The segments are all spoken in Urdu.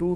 2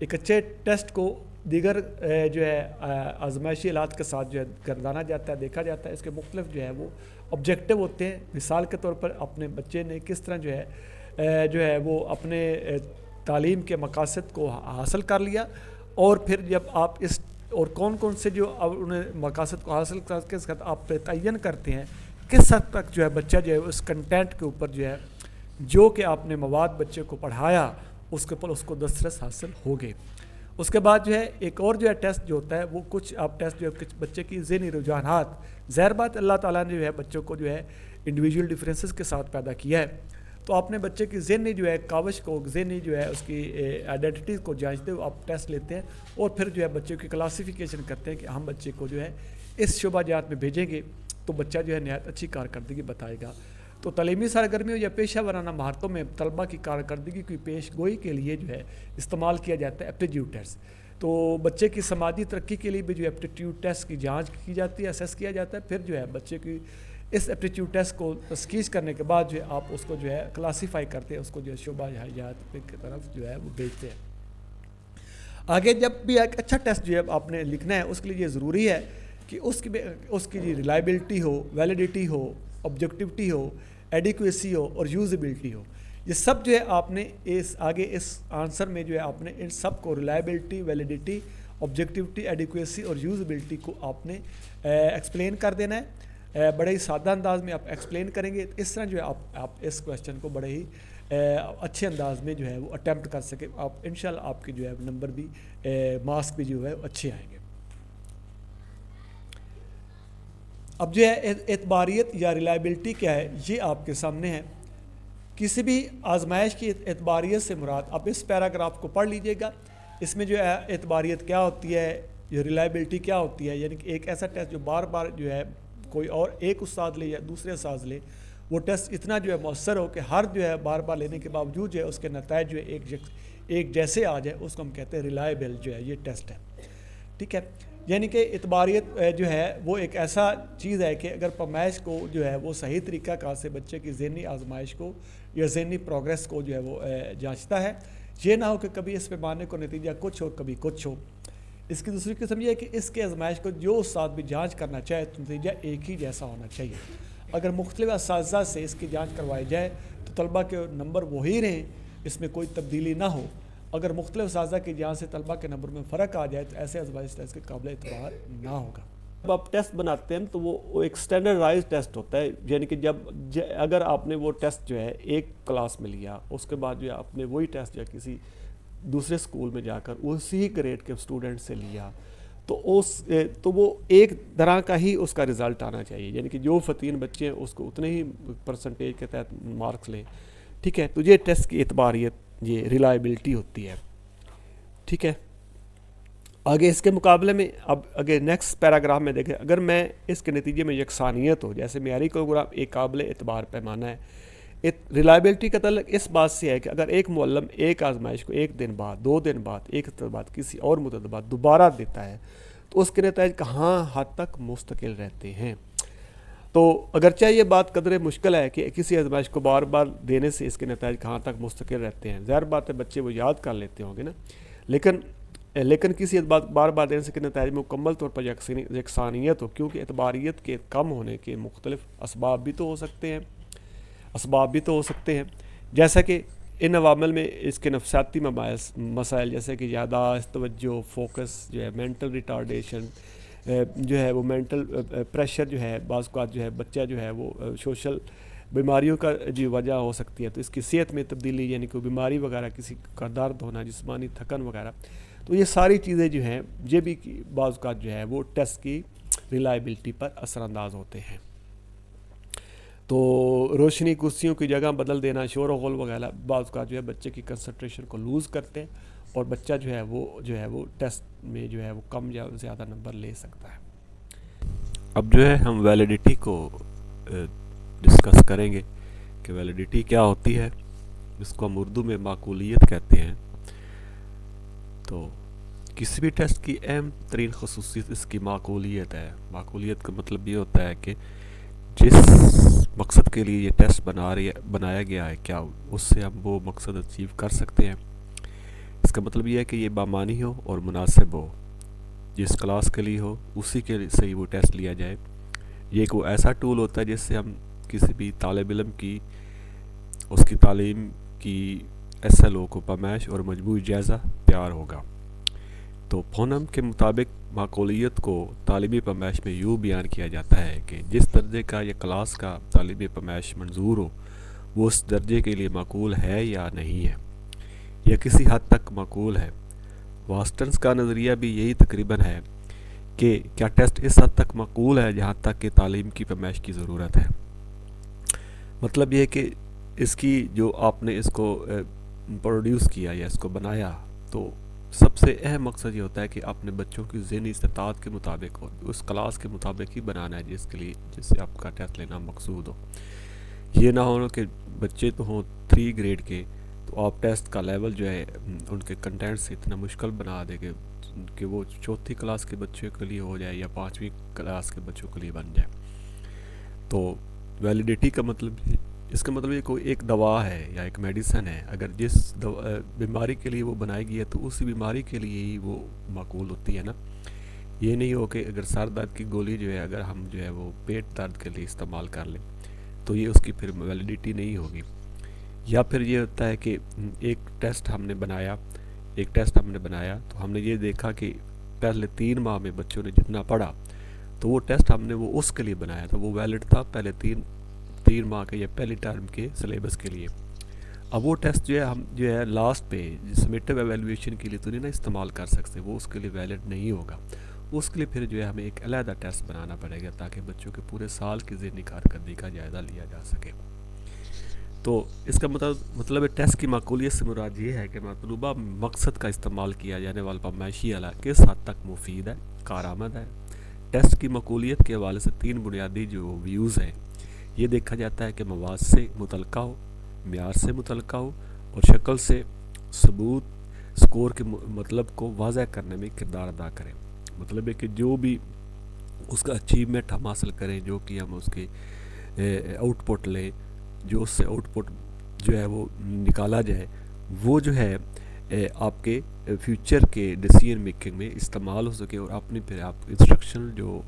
ایک اچھے ٹیسٹ کو دیگر جو ہے آزمائشی آلات کے ساتھ جو ہے گردانا جاتا ہے، دیکھا جاتا ہے. اس کے مختلف جو ہے وہ آبجیکٹو ہوتے ہیں. مثال کے طور پر اپنے بچے نے کس طرح جو ہے وہ اپنے تعلیم کے مقاصد کو حاصل کر لیا، اور پھر جب آپ اس اور کون کون سے جو انہیں مقاصد کو حاصل کر کے ساتھ آپ تعین کرتے ہیں کس حد تک جو ہے بچہ جو ہے اس کنٹینٹ کے اوپر جو ہے جو کہ آپ نے مواد بچے کو پڑھایا اس کے اوپر اس کو دسترس حاصل ہو گئے. اس کے بعد جو ہے ایک اور جو ہے ٹیسٹ جو ہوتا ہے وہ کچھ آپ ٹیسٹ جو ہے کچھ بچے کی ذہنی رجحانات، ظاہر بات اللہ تعالیٰ نے جو ہے بچوں کو جو ہے انڈیویجول ڈفرینسز کے ساتھ پیدا کیا ہے، تو آپ نے بچے کی ذہنی جو ہے کاوش کو، ذہنی جو ہے اس کی آئیڈینٹی کو جانچتے ہوئے آپ ٹیسٹ لیتے ہیں، اور پھر جو ہے بچے کی کلاسیفیکیشن کرتے ہیں کہ ہم بچے کو جو ہے اس شعبہ جات میں بھیجیں گے تو بچہ جو ہے نہایت اچھی کارکردگی بتائے گا. تو تعلیمی سرگرمیوں یا پیشہ ورانہ مہارتوں میں طلبہ کی کارکردگی کی پیش گوئی کے لیے جو ہے استعمال کیا جاتا ہے ایپٹیٹیوڈ ٹیسٹ. تو بچے کی سماجی ترقی کے لیے بھی جو ہے ایپٹیٹیوڈ ٹیسٹ کی جانچ کی جاتی ہے، اسیس کیا جاتا ہے. پھر جو ہے بچے کی اس ایپٹیٹیوڈ ٹیسٹ کو تشخیص کرنے کے بعد جو ہے آپ اس کو جو ہے کلاسیفائی کرتے ہیں، اس کو جو ہے شعبہ حیات کی طرف جو ہے وہ بھیجتے ہیں. آگے جب بھی ایک اچھا ٹیسٹ جو ہے آپ نے لکھنا ہے اس کے لیے یہ ضروری ہے کہ اس کی ریلائبلٹی ہو، ویلیڈیٹی ہو، آبجیکٹیوٹی ہو، ایڈیکویسی ہو اور یوزیبلٹی ہو. یہ سب جو ہے آپ نے اس آنسر میں جو ہے آپ نے ان سب کو ریلائبلٹی، ویلیڈیٹی، آبجیکٹیوٹی، ایڈیکویسی اور یوزیبلٹی کو آپ نے ایکسپلین کر دینا ہے. بڑے ہی سادہ انداز میں آپ ایکسپلین کریں گے، اس طرح جو ہے آپ اس کویسچن کو بڑے ہی اچھے انداز میں جو ہے وہ اٹیمپٹ کر سکیں. آپ انشاءاللہ آپ کے جو ہے نمبر بھی مارکس بھی جو ہے اچھے آئیں گے. اب جو ہے اعتباریت یا ریلائبلٹی کیا ہے یہ آپ کے سامنے ہے. کسی بھی آزمائش کی اعتباریت سے مراد، آپ اس پیراگراف کو پڑھ لیجئے گا، اس میں جو ہے اعتباریت کیا ہوتی ہے، یہ ریلائبلٹی کیا ہوتی ہے. یعنی کہ ایک ایسا ٹیسٹ جو بار بار جو ہے کوئی اور ایک استاد لے یا دوسرے استاد لے، وہ ٹیسٹ اتنا جو ہے مؤثر ہو کہ ہر جو ہے بار بار لینے کے باوجود جو ہے اس کے نتائج جو ہے ایک جیسے آ جائے، اس کو ہم کہتے ہیں ریلائبل جو ہے یہ ٹیسٹ ہے. ٹھیک ہے. یعنی کہ اعتباریت جو ہے وہ ایک ایسا چیز ہے کہ اگر پیمائش کو جو ہے وہ صحیح طریقہ کار سے بچے کی ذہنی آزمائش کو یا ذہنی پروگریس کو جو ہے وہ جانچتا ہے، یہ نہ ہو کہ کبھی اس پیمانے کو نتیجہ کچھ ہو کبھی کچھ ہو. اس کی دوسری قسم یہ ہے کہ اس کے آزمائش کو جو استاد بھی جانچ کرنا چاہے تو نتیجہ ایک ہی جیسا ہونا چاہیے. اگر مختلف اساتذہ سے اس کی جانچ کروائی جائے تو طلبہ کے نمبر وہی رہیں، اس میں کوئی تبدیلی نہ ہو. اگر مختلف اساتذہ کی جانچ سے طلبہ کے نمبر میں فرق آ جائے تو ایسے آزمائش ٹیسٹ کے قابل اعتبار نہ ہوگا. جب آپ ٹیسٹ بناتے ہیں تو وہ ایک سٹینڈرڈائز ٹیسٹ ہوتا ہے. یعنی کہ اگر آپ نے وہ ٹیسٹ جو ہے ایک کلاس میں لیا، اس کے بعد جو ہے آپ نے وہی ٹیسٹ جو ہے کسی دوسرے اسکول میں جا کر اسی گریڈ کے اسٹوڈنٹ سے لیا تو وہ ایک طرح کا ہی اس کا رزلٹ آنا چاہیے. یعنی کہ جو فتین بچے ہیں اس کو اتنے ہی پرسنٹیج کے تحت مارکس لیں. ٹھیک ہے. تو یہ ٹیسٹ کی اعتباریت، یہ ریلائبلٹی ہوتی ہے. ٹھیک ہے. آگے اس کے مقابلے میں اب اگر نیکسٹ پیراگراف میں دیکھیں، اگر میں اس کے نتیجے میں یکسانیت ہو، جیسے معیاری پروگرام ایک قابل اعتبار پیمانہ ہے. ریلائبلٹی کا تعلق اس بات سے ہے کہ اگر ایک معلم ایک آزمائش کو ایک دن بعد، 2 دن بعد، ایک ہفتے بعد، کسی اور مدت بعد دوبارہ دیتا ہے تو اس کے نتائج کہاں حد تک مستقل رہتے ہیں. تو اگرچہ یہ بات قدرے مشکل ہے کہ کسی آزمائش کو بار بار دینے سے اس کے نتائج کہاں تک مستقل رہتے ہیں. ظاہر بات ہے بچے وہ یاد کر لیتے ہوں گے نا، لیکن کسی بار بار دینے سے کے نتائج میں مکمل طور پر یکسانیت ہو، کیونکہ اعتباریت کے کم ہونے کے مختلف اسباب بھی تو ہو سکتے ہیں. جیسا کہ ان عوامل میں اس کے نفسیاتی مسائل جیسے کہ یادداشت، توجہ، فوکس جو ہے، مینٹل ریٹارڈیشن جو ہے، وہ مینٹل پریشر جو ہے، بعض اوقات جو ہے بچہ جو ہے وہ سوشل بیماریوں کا جو وجہ ہو سکتی ہے. تو اس کی صحت میں تبدیلی، یعنی کوئی بیماری وغیرہ، کسی کا درد ہونا، جسمانی تھکن وغیرہ، تو یہ ساری چیزیں جو ہیں یہ بھی بعض اوقات جو ہے وہ ٹیسٹ کی ریلائبلٹی پر اثر انداز ہوتے ہیں. تو روشنی، کرسیوں کی جگہ بدل دینا، شور و غل وغیرہ بعض اوقات جو ہے بچے کی کنسنٹریشن کو لوز کرتے ہیں اور بچہ جو ہے وہ ٹیسٹ میں جو ہے وہ کم یا زیادہ نمبر لے سکتا ہے. اب جو ہے ہم ویلیڈیٹی کو ڈسکس کریں گے کہ ویلیڈیٹی کیا ہوتی ہے. اس کو ہم اردو میں معقولیت کہتے ہیں. تو کسی بھی ٹیسٹ کی اہم ترین خصوصیت اس کی معقولیت ہے. معقولیت کا مطلب یہ ہوتا ہے کہ جس مقصد کے لیے یہ ٹیسٹ بنایا گیا ہے کیا اس سے ہم وہ مقصد اچیو کر سکتے ہیں. اس کا مطلب یہ ہے کہ یہ بامانی ہو اور مناسب ہو، جس کلاس کے لیے ہو اسی کے سے ہی وہ ٹیسٹ لیا جائے۔ یہ ایک وہ ایسا ٹول ہوتا ہے جس سے ہم کسی بھی طالب علم کی اس کی تعلیم کی ایس ایل او کو پیمائش اور مجموعی جائزہ تیار ہوگا۔ تو فونم کے مطابق معقولیت کو تعلیمی پیمائش میں یوں بیان کیا جاتا ہے کہ جس درجے کا یا کلاس کا تعلیمی پیمائش منظور ہو وہ اس درجے کے لیے معقول ہے یا نہیں ہے، یا کسی حد تک معقول ہے۔ واسٹنز کا نظریہ بھی یہی تقریباً ہے کہ کیا ٹیسٹ اس حد تک معقول ہے جہاں تک کہ تعلیم کی پیمائش کی ضرورت ہے۔ مطلب یہ کہ اس کی جو آپ نے اس کو پروڈیوس کیا یا اس کو بنایا، تو سب سے اہم مقصد یہ ہوتا ہے کہ اپنے بچوں کی ذہنی استطاعت کے مطابق اور اس کلاس کے مطابق ہی بنانا ہے جس کے لیے جس سے آپ کا ٹیسٹ لینا مقصود ہو۔ یہ نہ ہونا کہ بچے تو ہوں 3 گریڈ کے، تو آپ ٹیسٹ کا لیول جو ہے ان کے کنٹینٹ سے اتنا مشکل بنا دے کہ وہ 4تھی کلاس کے بچوں کے لیے ہو جائے یا 5ویں کلاس کے بچوں کے لیے بن جائے۔ تو ویلیڈیٹی کا مطلب اس کا مطلب یہ کوئی ایک دوا ہے یا ایک میڈیسن ہے، اگر جس بیماری کے لیے وہ بنائی گئی ہے تو اسی بیماری کے لیے ہی وہ معقول ہوتی ہے نا۔ یہ نہیں ہو کہ اگر سر درد کی گولی جو ہے اگر ہم جو ہے وہ پیٹ درد کے لیے استعمال کر لیں تو یہ اس کی پھر ویلیڈیٹی نہیں ہوگی۔ یا پھر یہ ہوتا ہے کہ ایک ٹیسٹ ہم نے بنایا تو ہم نے یہ دیکھا کہ پہلے 3 ماہ میں بچوں نے جتنا پڑھا تو وہ ٹیسٹ ہم نے وہ اس کے لیے بنایا تھا، وہ ویلڈ تھا پہلے 3 ماہ کے یا پہلی ٹرم کے سلیبس کے لیے۔ اب وہ ٹیسٹ جو ہے ہم جو ہے لاسٹ پہ سمیٹو ایویلویشن کے لیے تو نہیں نا استعمال کر سکتے، وہ اس کے لیے ویلڈ نہیں ہوگا۔ اس کے لیے پھر جو ہے ہمیں ایک علیحدہ ٹیسٹ بنانا پڑے گا تاکہ بچوں کے پورے سال کی ذہنی کارکردگی کا جائزہ لیا جا سکے۔ تو اس کا مطلب ٹیسٹ کی معقولیت سے مراد یہ ہے کہ مطلوبہ مقصد کا استعمال کیا جانے والا پیمائشی آلہ کس حد تک مفید ہے، کارآمد ہے۔ ٹیسٹ کی معقولیت کے حوالے سے 3 بنیادی جو ویوز ہیں، یہ دیکھا جاتا ہے کہ مواد سے متعلقہ ہو، معیار سے متعلقہ ہو اور شکل سے ثبوت سکور کے مطلب کو واضح کرنے میں کردار ادا کریں۔ مطلب ہے کہ جو بھی اس کا اچیومنٹ ہم حاصل کریں، جو کہ ہم اس کے آؤٹ پٹ لیں، جو اس سے آؤٹ پٹ جو ہے وہ نکالا جائے، وہ جو ہے آپ کے فیوچر کے ڈیسیژن میکنگ میں استعمال ہو سکے اور اپنی پھر آپ انسٹرکشنل جو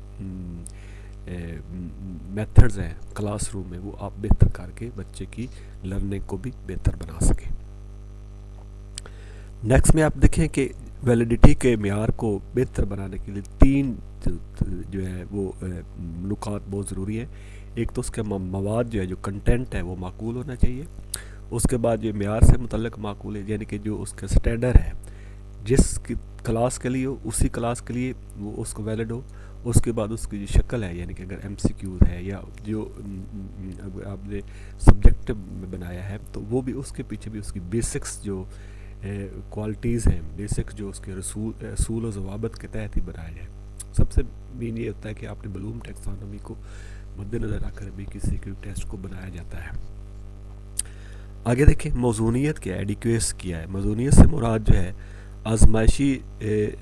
میتھڈز ہیں کلاس روم میں وہ آپ بہتر کر کے بچے کی لرننگ کو بھی بہتر بنا سکیں۔ نیکسٹ میں آپ دیکھیں کہ ویلیڈیٹی کے معیار کو بہتر بنانے کے لیے 3 جو ہے وہ نکات بہت ضروری ہیں۔ ایک تو اس کے مواد جو ہے جو کنٹینٹ ہے وہ معقول ہونا چاہیے، اس کے بعد جو معیار سے متعلق معقول ہے یعنی کہ جو اس کا سٹینڈرڈ ہے جس کی کلاس کے لیے ہو اسی کلاس کے لیے وہ اس کو ویلڈ ہو۔ اس کے بعد اس کی جو شکل ہے یعنی کہ اگر ایم سی کیو ہے یا جو آپ نے سبجیکٹ میں بنایا ہے تو وہ بھی اس کے پیچھے بھی اس کی بیسکس جو کوالٹیز ہیں، بیسکس جو اس کے اصول و ضوابط کے تحت ہی بنایا جائے۔ سب سے مین یہ ہوتا ہے کہ آپ نے بلوم ٹیکسانومی کو مد نظر رکھ کر بھی کسی کے ٹیسٹ کو بنایا جاتا ہے۔ آگے دیکھیں موزونیت کیا ہے، ایڈیکویس کیا ہے۔ موزونیت سے مراد جو ہے آزمائشی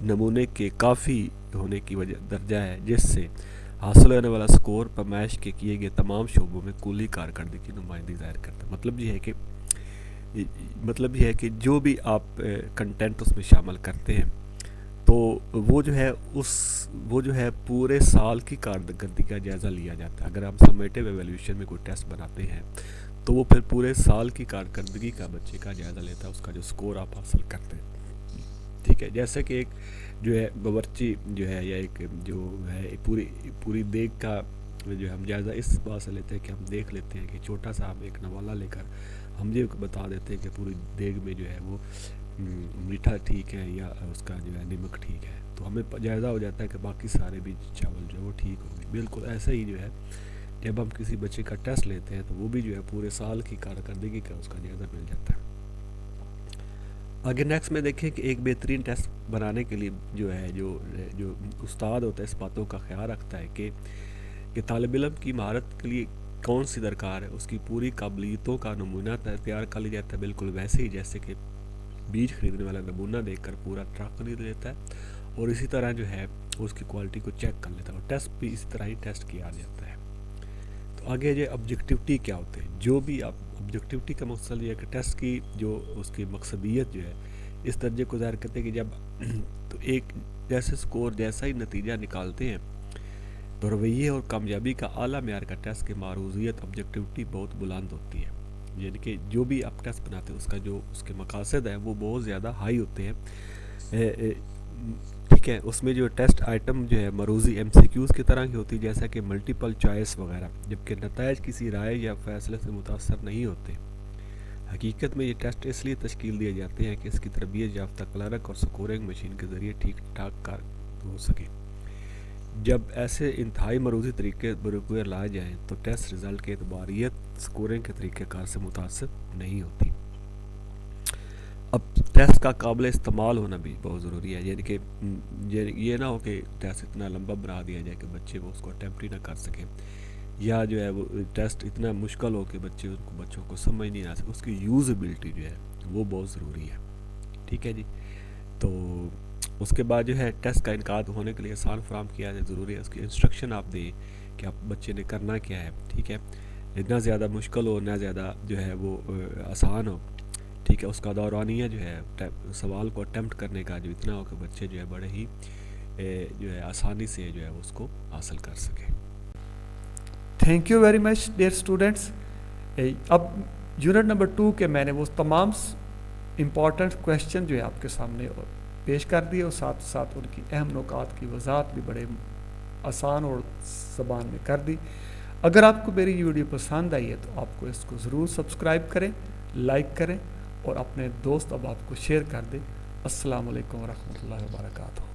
نمونے کے کافی ہونے کی وجہ درجہ ہے جس سے حاصل ہونے والا سکور پیمائش کے کیے گئے تمام شعبوں میں کلی کارکردگی کی نمائندگی ظاہر کرتا ہے۔ مطلب یہ ہے کہ جو بھی آپ کنٹینٹ اس میں شامل کرتے ہیں تو وہ جو ہے پورے سال کی کارکردگی کا جائزہ لیا جاتا ہے۔ اگر ہم سمیٹو ایویلویشن میں کوئی ٹیسٹ بناتے ہیں تو وہ پھر پورے سال کی کارکردگی کا بچے کا جائزہ لیتا ہے، اس کا جو سکور آپ حاصل کرتے ہیں۔ ٹھیک ہے، جیسے کہ ایک جو ہے باورچی جو ہے یا ایک جو ہے پوری دیگ کا جو ہے ہم جائزہ اس بات سے لیتے ہیں کہ ہم دیکھ لیتے ہیں کہ چھوٹا سا ہم ایک نوالہ لے کر ہم یہ بتا دیتے ہیں کہ پوری دیگ میں جو ہے وہ میٹھا ٹھیک ہے یا اس کا جو ہے نمک ٹھیک ہے، تو ہمیں جائزہ ہو جاتا ہے کہ باقی سارے بھی چاول جو ہے وہ ٹھیک ہوں گے۔ بالکل ایسا ہی جو ہے جب ہم کسی بچے کا ٹیسٹ لیتے ہیں تو وہ بھی جو ہے پورے سال کی کارکردگی کا اس کا جائزہ مل جاتا ہے۔ آگے نیکسٹ میں دیکھیں کہ ایک بہترین ٹیسٹ بنانے کے لیے جو ہے جو استاد ہوتا ہے اس باتوں کا خیال رکھتا ہے کہ طالب علم کی مہارت کے لیے کون سی درکار ہے، اس کی پوری قابلیتوں کا نمونہ تیار کر لیا جاتا ہے، بالکل ویسے ہی جیسے کہ بیج خریدنے والا نمونہ دیکھ کر پورا ٹرک خرید لیتا ہے، اور اسی طرح جو ہے اس کی کوالٹی کو چیک کر لیتا ہے، اور ٹیسٹ بھی اسی طرح ہی ٹیسٹ کیا جاتا ہے۔ تو آگے جو آبجیکٹیوٹی کیا ہوتے ہیں، جو بھی آپ آبجیکٹیوٹی کا مقصد یہ ہے کہ ٹیسٹ کی جو اس کی مقصدیت جو ہے اس درجے کو ظاہر کرتے ہیں کہ جب تو ایک جیسے سکور جیسا ہی نتیجہ نکالتے ہیں تو رویے اور کامیابی کا اعلیٰ معیار کا ٹیسٹ کی معروضیت آبجیکٹیوٹی بہت بلند ہوتی ہے. یعنی کہ جو بھی آپ ٹیسٹ بناتے ہیں اس کا جو اس کے مقاصد ہے وہ بہت زیادہ ہائی ہوتے ہیں. ٹھیک ہے, اس میں جو ٹیسٹ آئٹم جو ہے مروزی ایم سی کیوز کی طرح کی ہوتی ہے, جیسا کہ ملٹیپل چوائس وغیرہ, جبکہ نتائج کسی رائے یا فیصلے سے متاثر نہیں ہوتے. حقیقت میں یہ ٹیسٹ اس لیے تشکیل دیے جاتے ہیں کہ اس کی تربیت یافتہ کلرک اور سکورنگ مشین کے ذریعے ٹھیک ٹھاک کار ہو سکے. جب ایسے انتہائی مروزی طریقے بروکوئر لائے جائیں تو ٹیسٹ رزلٹ کی اعتباریت سکورنگ کے طریقہ کار سے متاثر نہیں ہوتی. اب ٹیسٹ کا قابل استعمال ہونا بھی بہت ضروری ہے. یعنی کہ یہ نہ ہو کہ ٹیسٹ اتنا لمبا بنا دیا جائے کہ بچے وہ اس کو اٹیمپٹ ہی نہ کر سکیں, یا جو ہے وہ ٹیسٹ اتنا مشکل ہو کہ بچوں کو سمجھ نہیں آ سکے. اس کی یوزیبلٹی جو ہے وہ بہت ضروری ہے. ٹھیک ہے جی. تو اس کے بعد جو ہے ٹیسٹ کا انعقاد ہونے کے لیے آسان فراہم کیا جائے ضروری ہے. اس کی انسٹرکشن آپ دیں کہ آپ بچے نے کرنا کیا ہے. ٹھیک ہے, نہ زیادہ مشکل ہو نہ زیادہ جو ہے وہ آسان ہو. ٹھیک ہے, اس کا دورانیہ جو ہے سوال کو اٹیمپٹ کرنے کا جو اتنا ہو کہ بچے جو ہے بڑے ہی جو ہے آسانی سے جو ہے اس کو حاصل کر سکیں. Thank you very much dear students. اب یونٹ نمبر 2 کے میں نے وہ تمام امپورٹنٹ کویشچن جو ہے آپ کے سامنے پیش کر دیے, اور ساتھ ساتھ ان کی اہم نکات کی وضاحت بھی بڑے آسان اور زبان میں کر دی. اگر آپ کو میری یہ ویڈیو پسند آئی ہے تو آپ کو اس کو ضرور سبسکرائب کریں, لائک کریں اور اپنے دوست احباب کو شیئر کر دیں. السلام علیکم ورحمۃ اللہ وبرکاتہ.